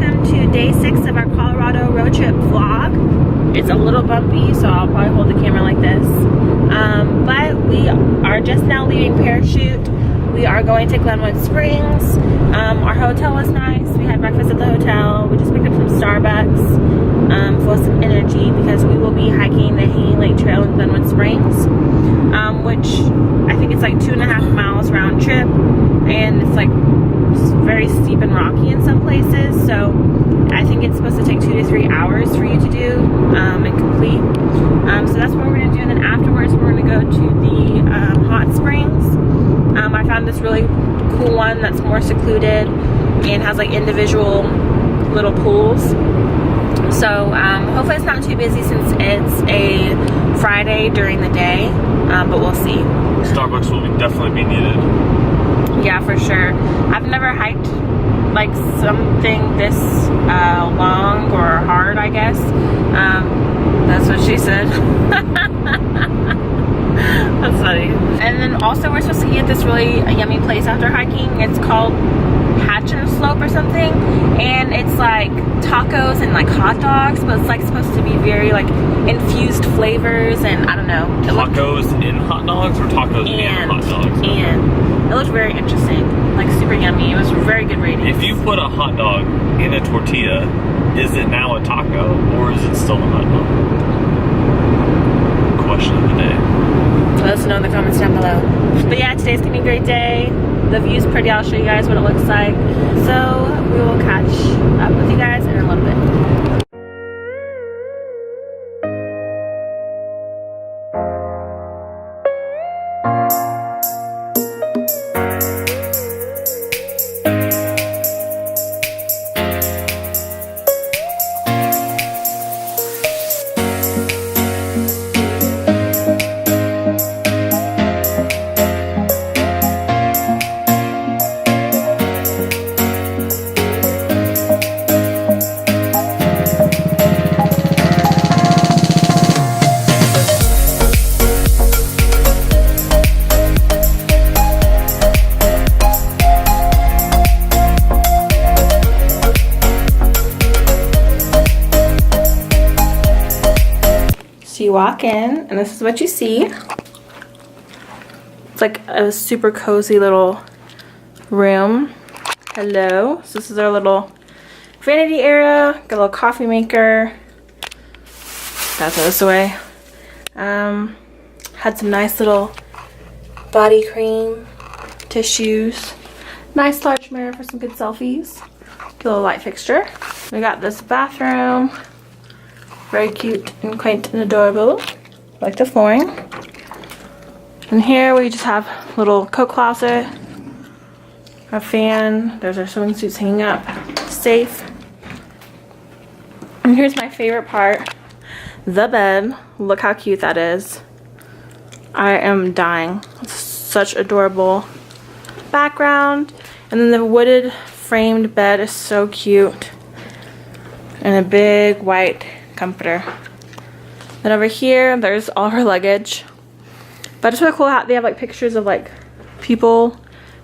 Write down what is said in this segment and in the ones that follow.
welcome to day 6 of our Colorado road trip vlog. It's a little bumpy, so I'll probably hold the camera like this. But we are just now leaving Parachute. We are going to Glenwood Springs. Our hotel was nice. We had breakfast at the hotel. We just picked up some Starbucks for some energy because we will be hiking the Hanging Lake Trail in Glenwood Springs, which I think it's like 2.5 miles round trip, and it's like very steep and rocky in some places, so I think it's supposed to take 2 to 3 hours for you to do and complete. So that's what we're going to do, and then afterwards we're going to go to the hot springs. I found this really cool one that's more secluded and has like individual little pools. So hopefully it's not too busy since it's a Friday during the day, but we'll see. Starbucks will definitely be needed. Yeah, for sure. I've never hiked like something this long or hard, I guess. That's what she said. That's funny. And then also we're supposed to eat at this really yummy place after hiking. It's called Hatch and Slope or something, and it's like tacos and like hot dogs, but it's like supposed to be very like infused flavors, and I don't know. Tacos in hot dogs or tacos in hot dogs? And it looked very interesting, like super yummy. It was very good rating. If you put a hot dog in a tortilla, is it now a taco or is it still a hot dog? Question of the day. Let us know in the comments down below. But yeah, today's gonna be a great day. The view's pretty. I'll show you guys what it looks like. So we will catch up with you guys in a little bit. You walk in and this is what you see. It's like a super cozy little room. Hello. So this is our little vanity area. Got a little coffee maker. Gotta throw this away. Had some nice little body cream, tissues, nice large mirror for some good selfies. Good little light fixture. We got this bathroom. Very cute and quaint and adorable. Like the flooring. And here we just have a little coat closet, a fan. There's our swimming suits hanging up. Safe. And here's my favorite part, the bed. Look how cute that is. I am dying. It's such adorable background. And then the wooded framed bed is so cute. And a big white comforter. Then over here there's all her luggage, but it's really cool how they have like pictures of like people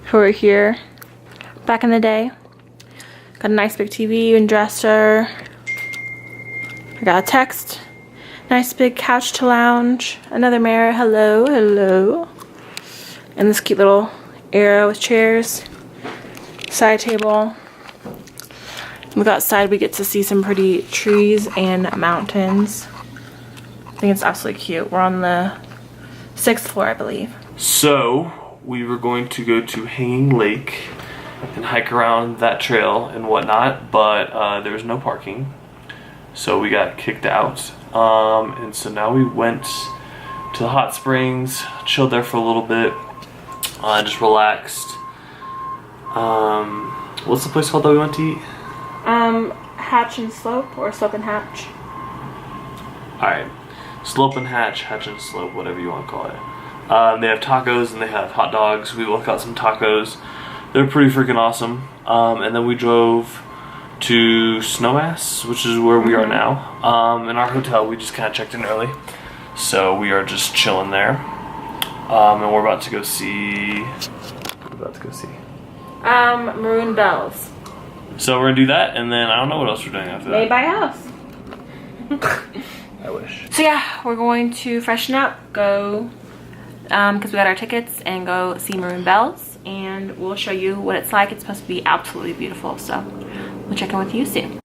who were here back in the day. Got a nice big TV and dresser. I got a text, nice big couch to lounge, another mirror, hello, hello, and this cute little area with chairs, side table. Look outside, we get to see some pretty trees and mountains. I think it's absolutely cute. We're on the 6th floor, I believe. So, we were going to go to Hanging Lake and hike around that trail and whatnot, but there was no parking. So we got kicked out. And so now we went to the hot springs, chilled there for a little bit, just relaxed. What's the place called that we went to eat? Hatch and Slope, or Slope and Hatch. Alright, Slope and Hatch, Hatch and Slope, whatever you want to call it. They have tacos and they have hot dogs. We both got some tacos. They're pretty freaking awesome. And then we drove to Snowmass, which is where we are now. In our hotel, we just kind of checked in early. So we are just chilling there. And we're about to go see... What are we about to go see? Maroon bells. So we're gonna do that, and then I don't know what else we're doing after that. Maybe buy a house. I wish. So yeah, we're going to freshen up, go, because we got our tickets, and go see Maroon Bells, and we'll show you what it's like. It's supposed to be absolutely beautiful, so we'll check in with you soon.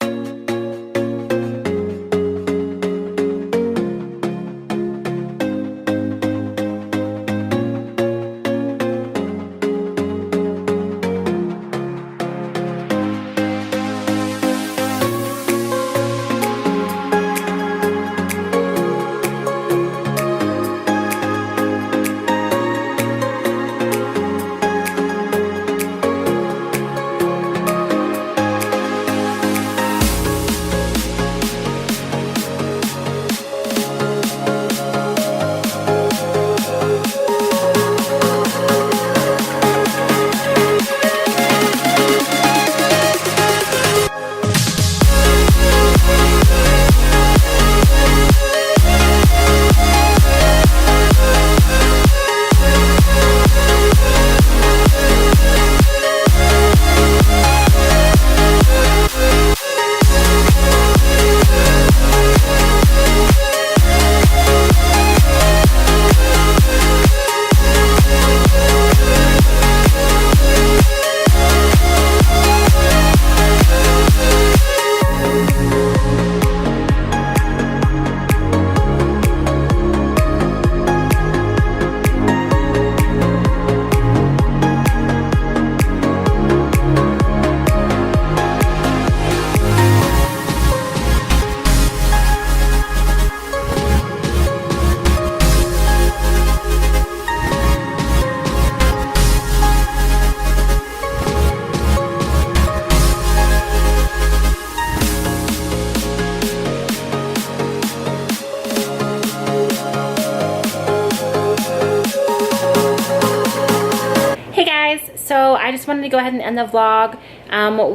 So I just wanted to go ahead and end the vlog.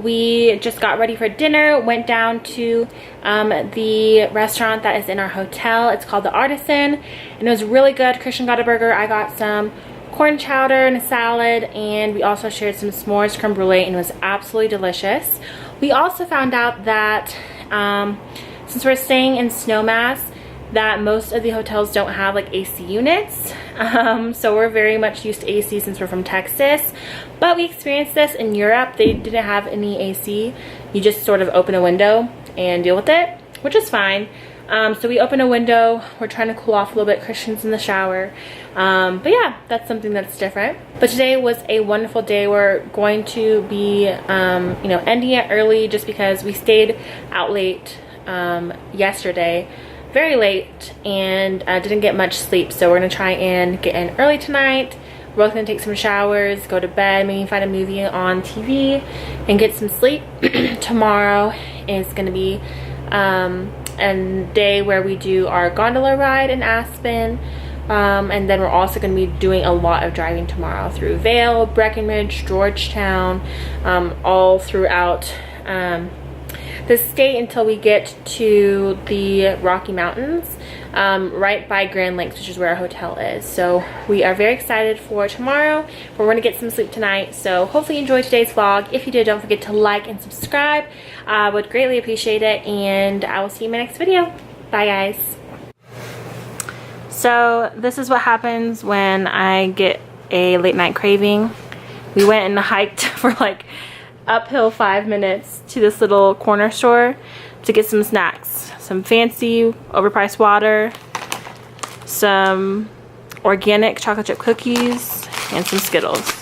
We just got ready for dinner, went down to the restaurant that is in our hotel. It's called The Artisan, and it was really good. Christian got a burger, I got some corn chowder and a salad, and we also shared some s'mores creme brulee, and it was absolutely delicious. We also found out that since we're staying in Snowmass, that most of the hotels don't have like AC units, so we're very much used to AC since we're from Texas, but we experienced this in Europe. They didn't have any AC. You just sort of open a window and deal with it, which is fine. So we open a window, we're trying to cool off a little bit. Christian's in the shower, but yeah, that's something that's different. But today was a wonderful day. We're going to be you know, ending it early just because we stayed out late yesterday, very late, and didn't get much sleep. So we're gonna try and get in early tonight. We're both gonna take some showers, go to bed, maybe find a movie on TV and get some sleep. Tomorrow is gonna be a day where we do our gondola ride in Aspen, and then we're also going to be doing a lot of driving tomorrow through Vail, Breckenridge, Georgetown, all throughout the state until we get to the Rocky Mountains, right by Grand Lakes, which is where our hotel is. So we are very excited for tomorrow. We're going to get some sleep tonight, so hopefully you enjoyed today's vlog. If you did, don't forget to like and subscribe. I would greatly appreciate it, and I will see you in my next video. Bye guys. So this is what happens when I get a late night craving. We went and hiked for like uphill 5 minutes to this little corner store to get some snacks. Some fancy overpriced water, some organic chocolate chip cookies, and some Skittles.